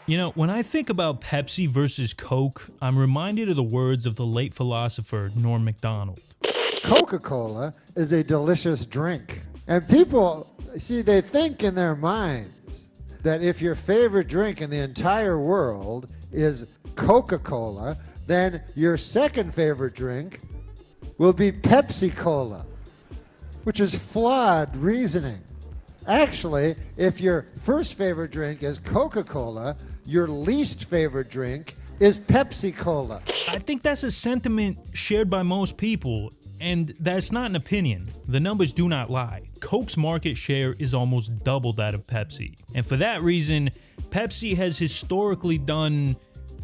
You know, when I think about Pepsi versus Coke, I'm reminded of the words of the late philosopher Norm Macdonald. Coca-Cola is a delicious drink. And people, see, they think in their minds that if your favorite drink in the entire world is Coca-Cola, then your second favorite drink will be Pepsi-Cola, which is flawed reasoning. Actually, if your first favorite drink is Coca-Cola, your least favorite drink is Pepsi-Cola. I think that's a sentiment shared by most people, and that's not an opinion. The numbers do not lie. Coke's market share is almost double that of Pepsi. And for that reason, Pepsi has historically done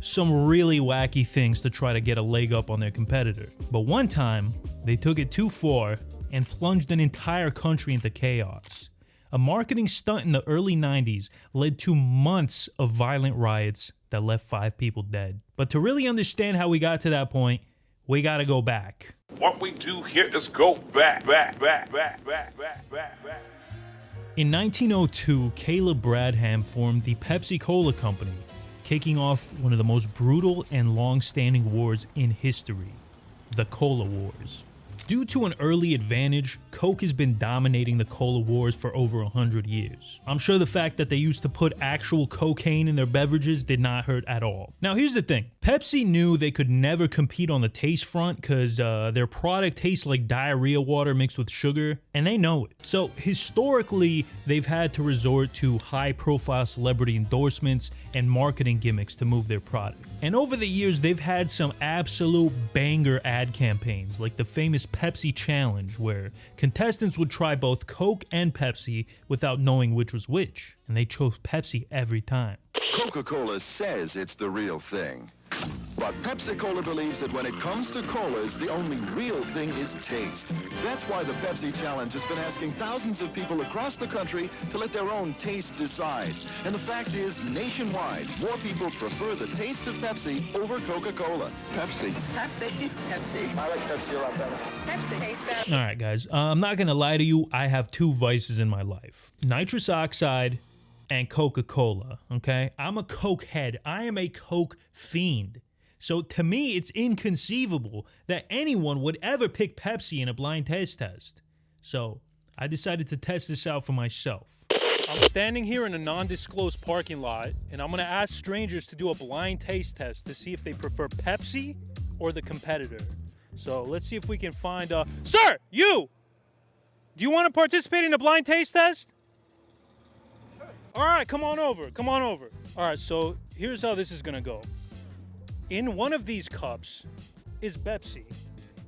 some really wacky things to try to get a leg up on their competitor. But one time, they took it too far and plunged an entire country into chaos. A marketing stunt in the early 90s led to months of violent riots that left 5 people dead. But to really understand how we got to that point, we gotta go back. What we do here is go back. In 1902, Caleb Bradham formed the Pepsi Cola Company, kicking off one of the most brutal and long-standing wars in history, the Cola Wars. Due to an early advantage, Coke has been dominating the Cola Wars for over 100 years. I'm sure the fact that they used to put actual cocaine in their beverages did not hurt at all. Now here's the thing, Pepsi knew they could never compete on the taste front because their product tastes like diarrhea water mixed with sugar, and they know it. So historically, they've had to resort to high-profile celebrity endorsements and marketing gimmicks to move their product. And over the years, they've had some absolute banger ad campaigns, like the famous Pepsi Challenge, where contestants would try both Coke and Pepsi without knowing which was which, and they chose Pepsi every time. Coca-Cola says it's the real thing. But Pepsi-Cola believes that when it comes to colas, the only real thing is taste. That's why the Pepsi Challenge has been asking thousands of people across the country to let their own taste decide. And the fact is, nationwide, more people prefer the taste of Pepsi over Coca-Cola. Pepsi. Pepsi. Pepsi. I like Pepsi a lot better. Pepsi tastes better. Alright guys, I'm not gonna lie to you, I have 2 vices in my life. Nitrous oxide and Coca-Cola, okay? I'm a Coke head. I am a Coke fiend. So to me, it's inconceivable that anyone would ever pick Pepsi in a blind taste test. So I decided to test this out for myself. I'm standing here in a non-disclosed parking lot, and I'm gonna ask strangers to do a blind taste test to see if they prefer Pepsi or the competitor. So let's see if we can find Sir, you! Do you want to participate in a blind taste test? All right, come on over. All right, so here's how this is gonna go. In one of these cups is Pepsi.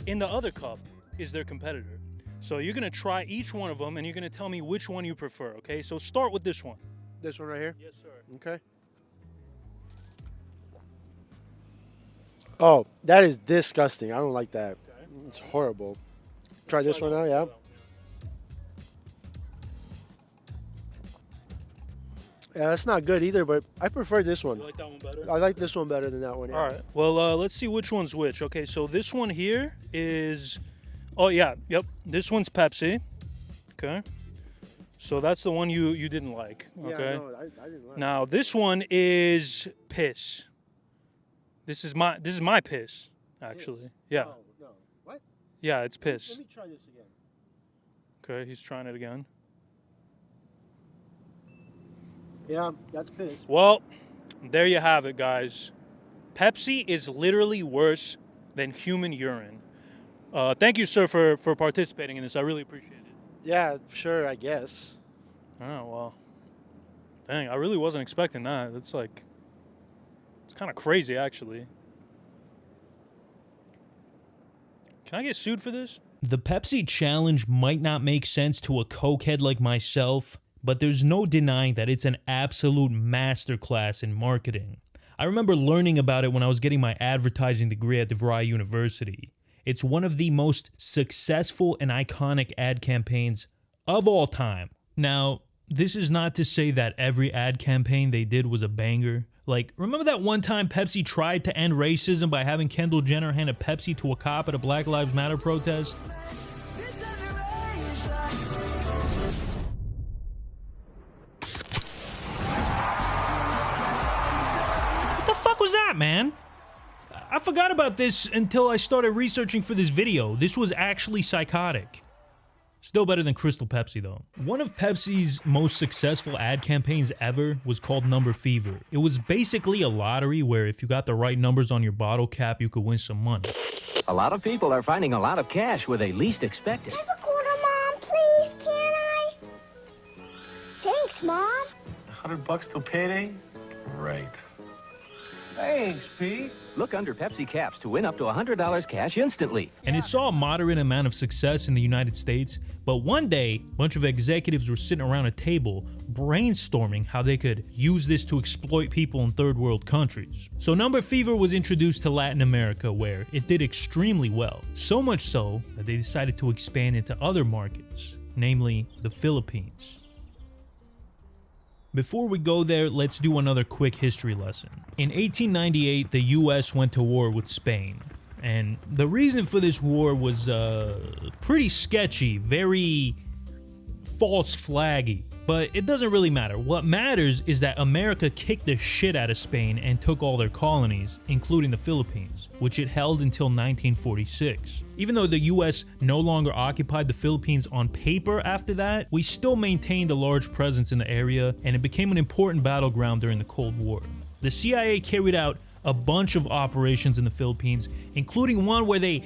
In the other cup is their competitor. So you're gonna try each one of them and you're gonna tell me which one you prefer, okay? So start with this one. This one right here? Yes, sir. Okay. Oh, that is disgusting. I don't like that. Okay. It's horrible. Try this one now, yeah? Yeah, that's not good either, but I prefer this one. You like that one better? I like this one better than that one. Yeah. All right. Well, let's see which one's which. Okay, so this one here is... Oh, yeah. Yep. This one's Pepsi. Okay. So that's the one you didn't like. Okay. Yeah, no, I didn't like Now, this one is piss. This is my piss, actually. Piss? Yeah. No. What? Yeah, it's piss. Let me try this again. Okay, he's trying it again. Yeah, that's piss. Well, there you have it, guys. Pepsi is literally worse than human urine. Thank you, sir, for participating in this. I really appreciate it. Yeah, sure, I guess. Oh, well. Dang, I really wasn't expecting that. It's kind of crazy, actually. Can I get sued for this? The Pepsi Challenge might not make sense to a cokehead like myself, but there's no denying that it's an absolute masterclass in marketing. I remember learning about it when I was getting my advertising degree at DeVry University. It's one of the most successful and iconic ad campaigns of all time. Now, this is not to say that every ad campaign they did was a banger. Like, remember that one time Pepsi tried to end racism by having Kendall Jenner hand a Pepsi to a cop at a Black Lives Matter protest? man. I forgot about this until I started researching for this video. This was actually psychotic. Still better than Crystal Pepsi, though. One of Pepsi's most successful ad campaigns ever was called Number Fever. It was basically a lottery where if you got the right numbers on your bottle cap, you could win some money. A lot of people are finding a lot of cash where they least expect it. Have a quarter, Mom, please, can I? Thanks, Mom. $100 till payday? Right. Thanks, Pete. Look under Pepsi caps to win up to $100 cash instantly. And it saw a moderate amount of success in the United States, but one day, a bunch of executives were sitting around a table brainstorming how they could use this to exploit people in third world countries. So Number Fever was introduced to Latin America, where it did extremely well. So much so that they decided to expand into other markets, namely the Philippines. Before we go there, let's do another quick history lesson. In 1898, the US went to war with Spain. And the reason for this war was pretty sketchy, very false flaggy. But it doesn't really matter. What matters is that America kicked the shit out of Spain and took all their colonies, including the Philippines, which it held until 1946. Even though the US no longer occupied the Philippines on paper after that, we still maintained a large presence in the area, and it became an important battleground during the Cold War. The CIA carried out a bunch of operations in the Philippines, including one where they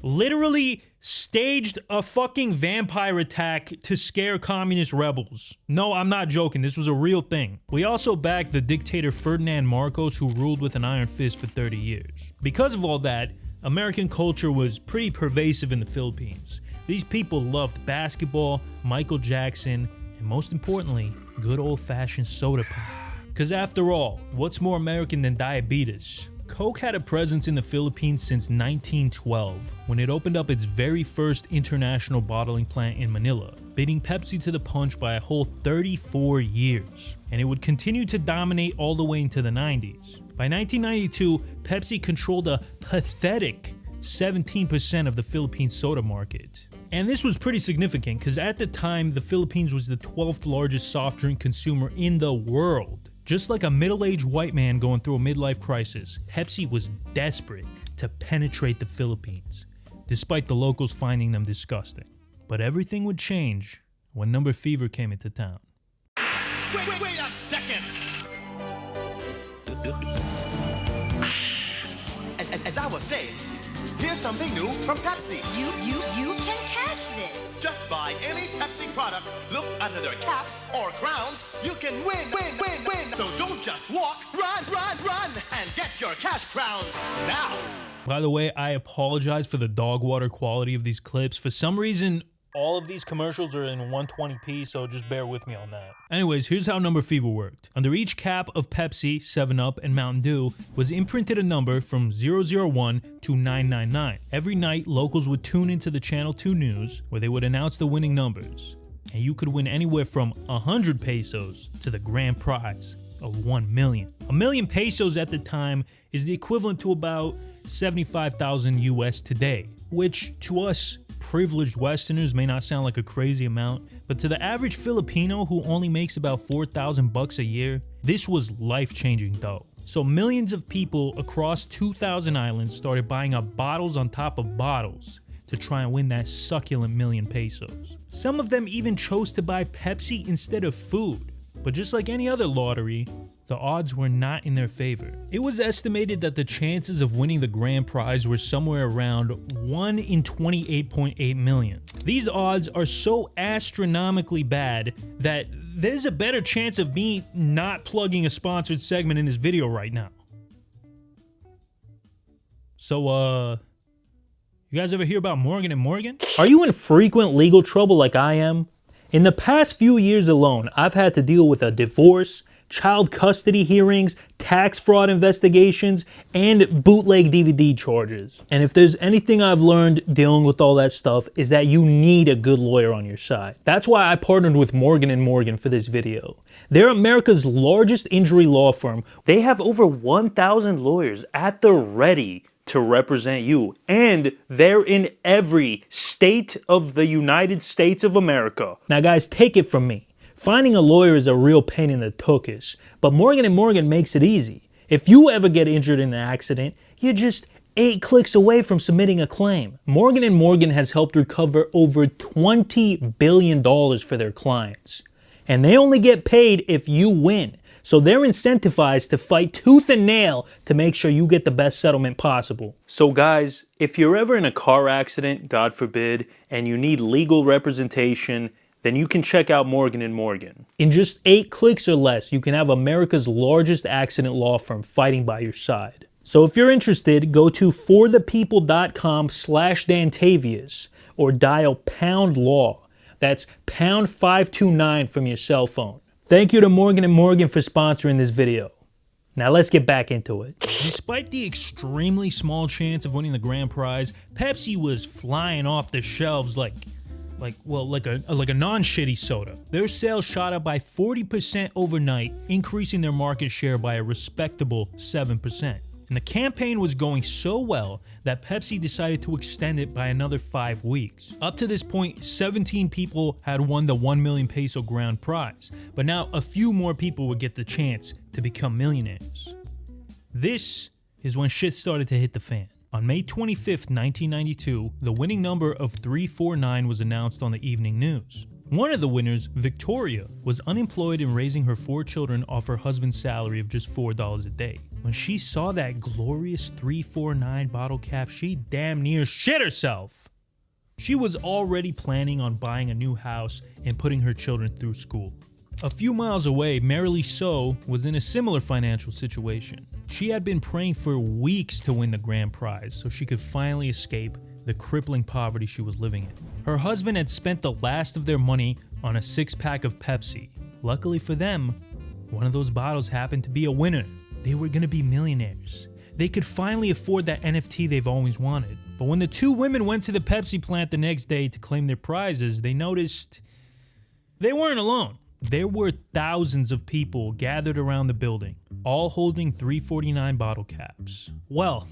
literally staged a fucking vampire attack to scare communist rebels. No, I'm not joking. This was a real thing. We also backed the dictator Ferdinand Marcos, who ruled with an iron fist for 30 years. Because of all that, American culture was pretty pervasive in the Philippines. These people loved basketball, Michael Jackson, and most importantly, good old-fashioned soda pop. Because after all, what's more American than diabetes? Coke had a presence in the Philippines since 1912, when it opened up its very first international bottling plant in Manila, beating Pepsi to the punch by a whole 34 years. And it would continue to dominate all the way into the 90s. By 1992, Pepsi controlled a pathetic 17% of the Philippine soda market. And this was pretty significant because at the time, the Philippines was the 12th largest soft drink consumer in the world. Just like a middle-aged white man going through a midlife crisis, Pepsi was desperate to penetrate the Philippines, despite the locals finding them disgusting. But everything would change when Number Fever came into town. Wait a second! As I was saying, here's something new from Pepsi. You can cash this. Just buy any Pepsi product, look under their caps or crowns, you can win. So don't just walk, run, and get your cash crowns now. By the way, I apologize for the dog water quality of these clips. For some reason, all of these commercials are in 120p, so just bear with me on that. Anyways, here's how Number Fever worked. Under each cap of Pepsi, 7-Up, and Mountain Dew was imprinted a number from 001 to 999. Every night, locals would tune into the Channel 2 News, where they would announce the winning numbers. And you could win anywhere from 100 pesos to the grand prize of 1 million. A million pesos at the time is the equivalent to about 75,000 US today, which to us privileged Westerners may not sound like a crazy amount, but to the average Filipino who only makes about 4,000 bucks a year, this was life-changing dough. So millions of people across 2,000 islands started buying up bottles on top of bottles to try and win that succulent million pesos. Some of them even chose to buy Pepsi instead of food. But just like any other lottery, the odds were not in their favor. It was estimated that the chances of winning the grand prize were somewhere around 1 in 28.8 million. These odds are so astronomically bad that there's a better chance of me not plugging a sponsored segment in this video right now. So, you guys ever hear about Morgan & Morgan? Are you in frequent legal trouble like I am? In the past few years alone, I've had to deal with a divorce, child custody hearings, tax fraud investigations, and bootleg DVD charges. And if there's anything I've learned dealing with all that stuff is that you need a good lawyer on your side. That's why I partnered with Morgan & Morgan for this video. They're America's largest injury law firm. They have over 1,000 lawyers at the ready to represent you, and they're in every state of the United States of America. Now guys, take it from me. Finding a lawyer is a real pain in the tuchus, but Morgan & Morgan makes it easy. If you ever get injured in an accident, you're just 8 clicks away from submitting a claim. Morgan & Morgan has helped recover over $20 billion for their clients. And they only get paid if you win. So they're incentivized to fight tooth and nail to make sure you get the best settlement possible. So guys, if you're ever in a car accident, God forbid, and you need legal representation, then you can check out Morgan & Morgan. In just 8 clicks or less, you can have America's largest accident law firm fighting by your side. So if you're interested, go to forthepeople.com/Dantavius or dial #law. That's #529 from your cell phone. Thank you to Morgan & Morgan for sponsoring this video. Now let's get back into it. Despite the extremely small chance of winning the grand prize, Pepsi was flying off the shelves like a non-shitty soda. Their sales shot up by 40% overnight, increasing their market share by a respectable 7%. And the campaign was going so well that Pepsi decided to extend it by another 5 weeks. Up to this point, 17 people had won the 1 million peso grand prize, but now a few more people would get the chance to become millionaires. This is when shit started to hit the fan. On May 25th, 1992, the winning number of 349 was announced on the evening news. One of the winners, Victoria, was unemployed and raising her 4 children off her husband's salary of just $4 a day. When she saw that glorious 349 bottle cap, she damn near shit herself. She was already planning on buying a new house and putting her children through school. A few miles away, Marilee So was in a similar financial situation. She had been praying for weeks to win the grand prize so she could finally escape the crippling poverty she was living in. Her husband had spent the last of their money on a 6-pack of Pepsi. Luckily for them, one of those bottles happened to be a winner. They were going to be millionaires. They could finally afford that NFT they've always wanted. But when the 2 women went to the Pepsi plant the next day to claim their prizes, they noticed they weren't alone. There were thousands of people gathered around the building, all holding 349 bottle caps. Well,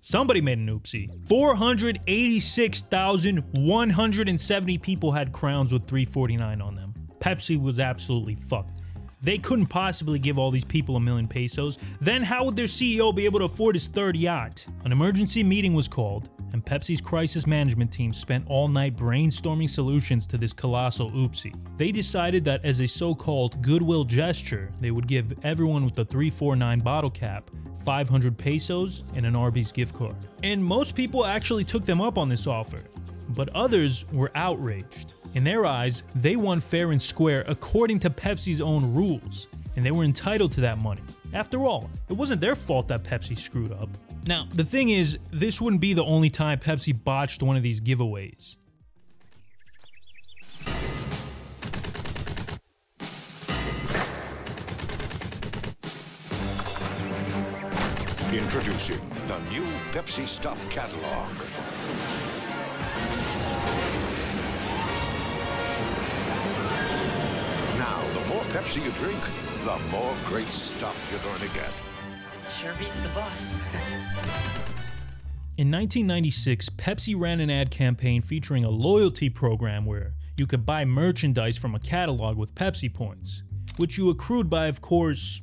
somebody made an oopsie. 486,170 people had crowns with 349 on them. Pepsi was absolutely fucked. They couldn't possibly give all these people 1 million pesos. Then how would their CEO be able to afford his 3rd yacht? An emergency meeting was called, and Pepsi's crisis management team spent all night brainstorming solutions to this colossal oopsie. They decided that as a so-called goodwill gesture, they would give everyone with the 349 bottle cap 500 pesos and an Arby's gift card. And most people actually took them up on this offer, but others were outraged. In their eyes, they won fair and square according to Pepsi's own rules, and they were entitled to that money. After all, it wasn't their fault that Pepsi screwed up. Now, the thing is, this wouldn't be the only time Pepsi botched one of these giveaways. Introducing the new Pepsi Stuff catalog. Now, the more Pepsi you drink, the more great stuff you're going to get. Sure beats the bus. In 1996, Pepsi ran an ad campaign featuring a loyalty program where you could buy merchandise from a catalog with Pepsi points, which you accrued by, of course,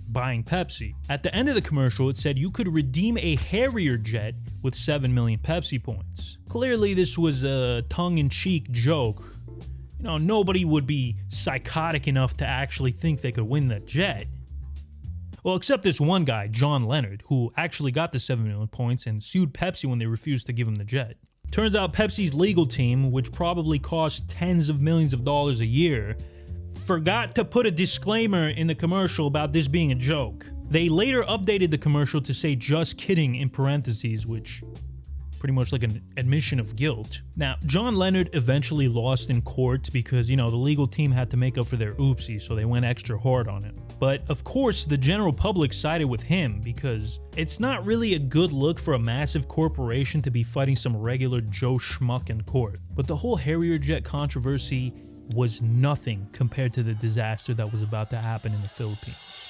buying Pepsi. At the end of the commercial, it said you could redeem a Harrier jet with 7 million Pepsi points. Clearly, this was a tongue-in-cheek joke. You know, nobody would be psychotic enough to actually think they could win the jet. Well, except this one guy, John Leonard, who actually got the 7 million points and sued Pepsi when they refused to give him the jet. Turns out Pepsi's legal team, which probably cost tens of millions of dollars a year, forgot to put a disclaimer in the commercial about this being a joke. They later updated the commercial to say "just kidding" in parentheses, which pretty much like an admission of guilt. Now, John Leonard eventually lost in court because, you know, the legal team had to make up for their oopsie, so they went extra hard on it. But of course, the general public sided with him because it's not really a good look for a massive corporation to be fighting some regular Joe Schmuck in court. But the whole Harrier jet controversy was nothing compared to the disaster that was about to happen in the Philippines.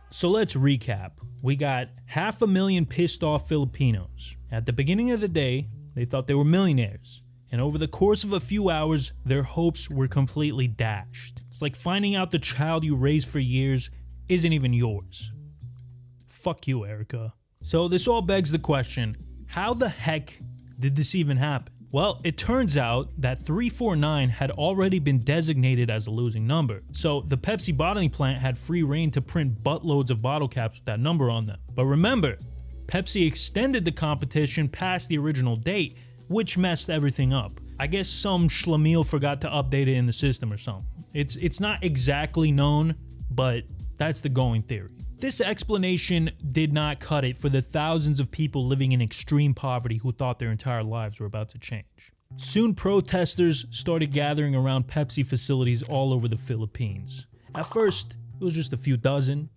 So let's recap. We got 500,000 pissed off Filipinos. At the beginning of the day, they thought they were millionaires. And over the course of a few hours, their hopes were completely dashed. It's like finding out the child you raised for years isn't even yours. Fuck you, Erica. So this all begs the question, how the heck did this even happen? Well, it turns out that 349 had already been designated as a losing number. So the Pepsi bottling plant had free reign to print buttloads of bottle caps with that number on them. But remember, Pepsi extended the competition past the original date, which messed everything up. I guess some schlemiel forgot to update it in the system or something. It's not exactly known, but that's the going theory. This explanation did not cut it for the thousands of people living in extreme poverty who thought their entire lives were about to change. Soon protesters started gathering around Pepsi facilities all over the Philippines. At first, it was just a few dozen,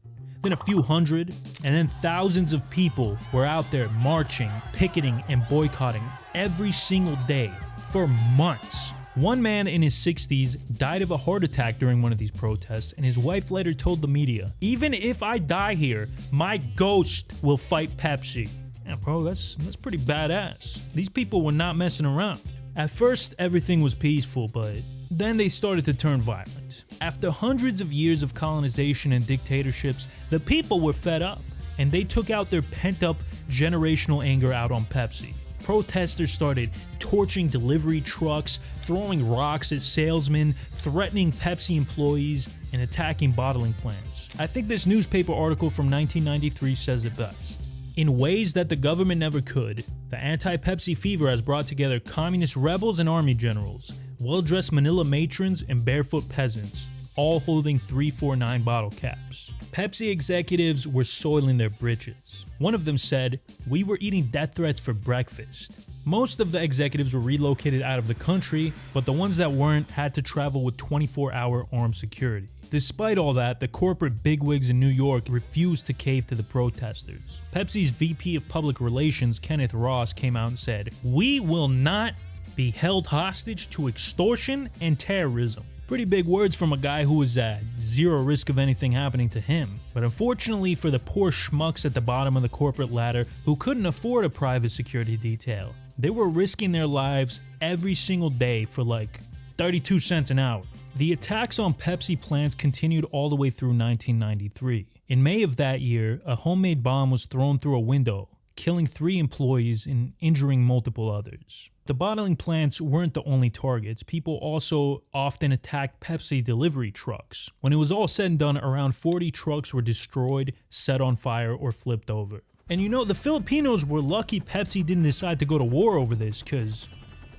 then a few hundred, and then thousands of people were out there marching, picketing, and boycotting every single day for months. One man in his 60s died of a heart attack during one of these protests, and his wife later told the media, "Even if I die here, my ghost will fight Pepsi." Yeah, bro, that's pretty badass. These people were not messing around. At first, everything was peaceful, but then they started to turn violent. After hundreds of years of colonization and dictatorships, the people were fed up, and they took out their pent-up generational anger out on Pepsi. Protesters started torching delivery trucks, throwing rocks at salesmen, threatening Pepsi employees, and attacking bottling plants. I think this newspaper article from 1993 says it best. In ways that the government never could, the anti-Pepsi fever has brought together communist rebels and army generals, well-dressed Manila matrons, and barefoot peasants, all holding 349 bottle caps. Pepsi executives were soiling their britches. One of them said, "We were eating death threats for breakfast." Most of the executives were relocated out of the country, but the ones that weren't had to travel with 24-hour armed security. Despite all that, the corporate bigwigs in New York refused to cave to the protesters. Pepsi's VP of Public Relations, Kenneth Ross, came out and said, "We will not be held hostage to extortion and terrorism." Pretty big words from a guy who was at zero risk of anything happening to him. But unfortunately for the poor schmucks at the bottom of the corporate ladder who couldn't afford a private security detail, they were risking their lives every single day for like 32 cents an hour. The attacks on Pepsi plants continued all the way through 1993. In May of that year, a homemade bomb was thrown through a window, killing 3 employees and injuring multiple others. The bottling plants weren't the only targets. People also often attacked Pepsi delivery trucks. When it was all said and done, around 40 trucks were destroyed, set on fire, or flipped over. And you know, the Filipinos were lucky Pepsi didn't decide to go to war over this, because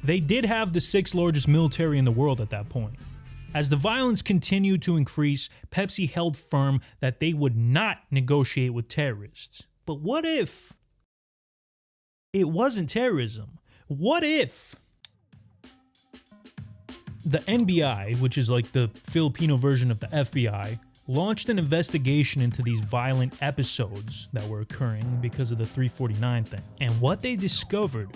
they did have the 6th largest military in the world at that point. As the violence continued to increase, Pepsi held firm that they would not negotiate with terrorists. But what if it wasn't terrorism? What if the NBI, which is like the Filipino version of the FBI, launched an investigation into these violent episodes that were occurring because of the 349 thing? And what they discovered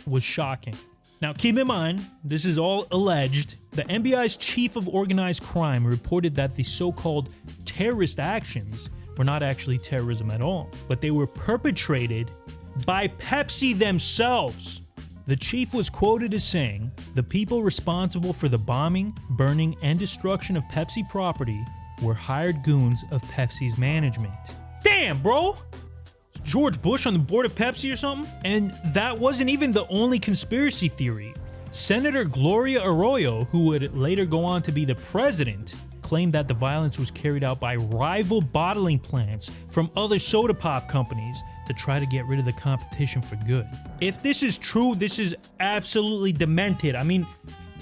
was shocking. Now, keep in mind, this is all alleged. The NBI's chief of organized crime reported that the so-called terrorist actions were not actually terrorism at all, but they were perpetrated by Pepsi themselves. The chief was quoted as saying, "The people responsible for the bombing, burning, and destruction of Pepsi property were hired goons of Pepsi's management." Damn, bro! George Bush on the board of Pepsi or something? And that wasn't even the only conspiracy theory. Senator Gloria Arroyo, who would later go on to be the president, claimed that the violence was carried out by rival bottling plants from other soda pop companies to try to get rid of the competition for good. If this is true, this is absolutely demented. I mean,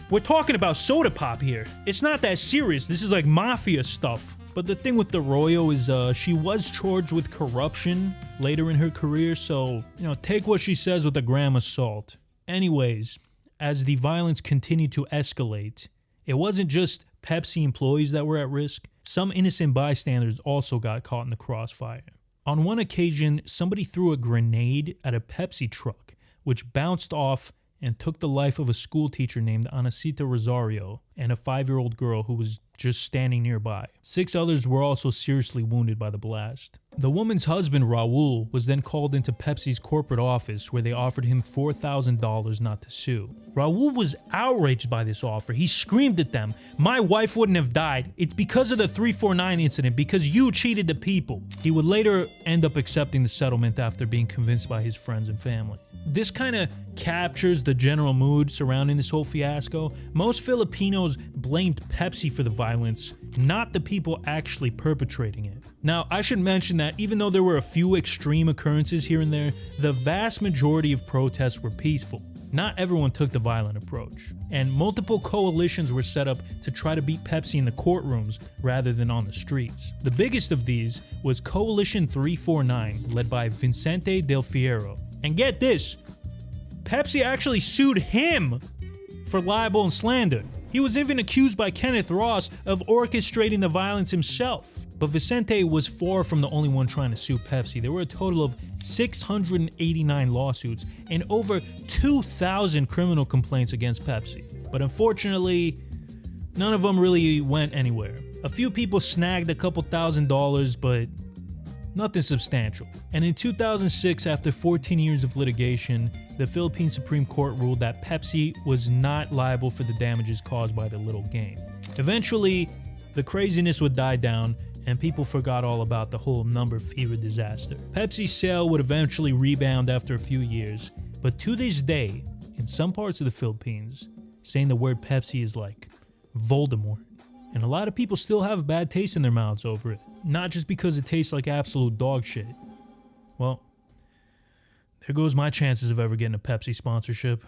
we're talking about soda pop here. It's not that serious. This is like mafia stuff. But the thing with Arroyo is she was charged with corruption later in her career, so, take what she says with a gram of salt. Anyways, as the violence continued to escalate, it wasn't just Pepsi employees that were at risk. Some innocent bystanders also got caught in the crossfire. On one occasion, somebody threw a grenade at a Pepsi truck, which bounced off and took the life of a school teacher named Anacita Rosario and a 5-year-old girl who was just standing nearby. 6 others were also seriously wounded by the blast. The woman's husband, Raul, was then called into Pepsi's corporate office where they offered him $4,000 not to sue. Raul was outraged by this offer. He screamed at them, "My wife wouldn't have died. It's because of the 349 incident, because you cheated the people." He would later end up accepting the settlement after being convinced by his friends and family. This kind of captures the general mood surrounding this whole fiasco. Most Filipinos blamed Pepsi for the violence, not the people actually perpetrating it. Now, I should mention that even though there were a few extreme occurrences here and there, the vast majority of protests were peaceful. Not everyone took the violent approach, and multiple coalitions were set up to try to beat Pepsi in the courtrooms rather than on the streets. The biggest of these was Coalition 349, led by Vicente Del Fierro. And get this, Pepsi actually sued him for libel and slander. He was even accused by Kenneth Ross of orchestrating the violence himself. But Vicente was far from the only one trying to sue Pepsi. There were a total of 689 lawsuits and over 2,000 criminal complaints against Pepsi. But unfortunately, none of them really went anywhere. A few people snagged a couple $1,000s, but nothing substantial. And in 2006, after 14 years of litigation, the Philippine Supreme Court ruled that Pepsi was not liable for the damages caused by the little game. Eventually, the craziness would die down, and people forgot all about the whole number fever disaster. Pepsi's sale would eventually rebound after a few years, but to this day, in some parts of the Philippines, saying the word Pepsi is like Voldemort. And a lot of people still have bad taste in their mouths over it. Not just because it tastes like absolute dog shit. Well, there goes my chances of ever getting a Pepsi sponsorship.